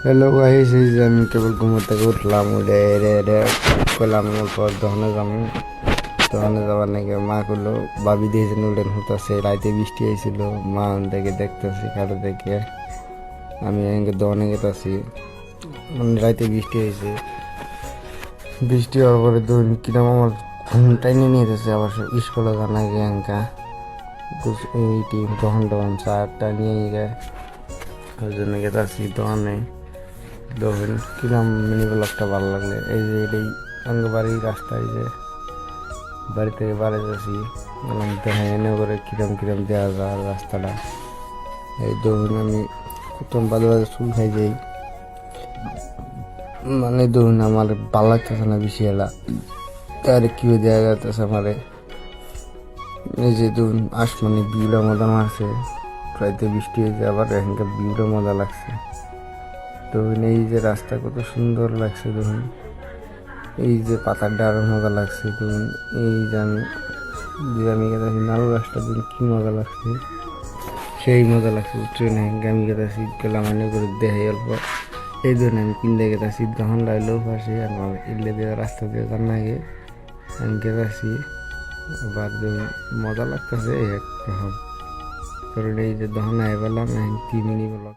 Hello guys, এই যে আমি কেবল ঘুমো থেকে উঠলাম, উঠে করলাম পর দহনে যাবার নাকি মা করলো ভাবি দিয়েছে নুডেন হতেছে। রাতে বৃষ্টি হয়েছিল, মা থেকে দেখতেছি কারো দেখে আমি এখানে দহনে গেতেছি। রাতে বৃষ্টি হয়েছে, বৃষ্টি হওয়ার পরে দুদিন কিরম আমার ঘুম টাইনে নিয়ে যেতেছে। আবার স্কুলে জানা গিয়ে এঙ্কা এইটি দহন চারটা নিয়ে গিয়ে ওই জন্য গেতেছি দহনে। দেখুন কিরম মিনি ব্লগটা ভালো লাগলে এই যে এটাই আমার বাড়ির রাস্তায়, যে বাড়ি থেকে বাড়ি যাচ্ছি দেখা এনে করে কিরম কিরম দেওয়া যায় রাস্তাটা। এই ধরুন আমি প্রথম বাজে বাজে চুল খাই যাই, মানে ধরুন আমার ভালো লাগতেছে না বেশি এলা, তার কি দেওয়া যাইতেছে আমারে। এই যে ধরুন আসমানি ভিউটা মজা মারছে, প্রায়তে বৃষ্টি হয়েছে, আবার এখানকার ভিউটা মজা লাগছে। ধরুন এই যে রাস্তা কত সুন্দর লাগছে, ধরুন এই যে পাতার ডার মজা লাগছে। ধরুন এই যে আমি গেছি নারু গাছটা, ধরুন কি মজা লাগছে, সেই মজা লাগছে ট্রেনে আমি গেছি গেলাম এনে করে দেখাই অল্প। এই ধরুন আমি কিনতে গেছি তখন লাইলেও পাশে আমার ইলে দেওয়া রাস্তা দিয়ে জানা গিয়ে আমি গেছি। আবার ধরুন মজা লাগতেছে একরকম। ধরুন এই যে দহন আই পেলাম 3 মিনিট ব্লগ।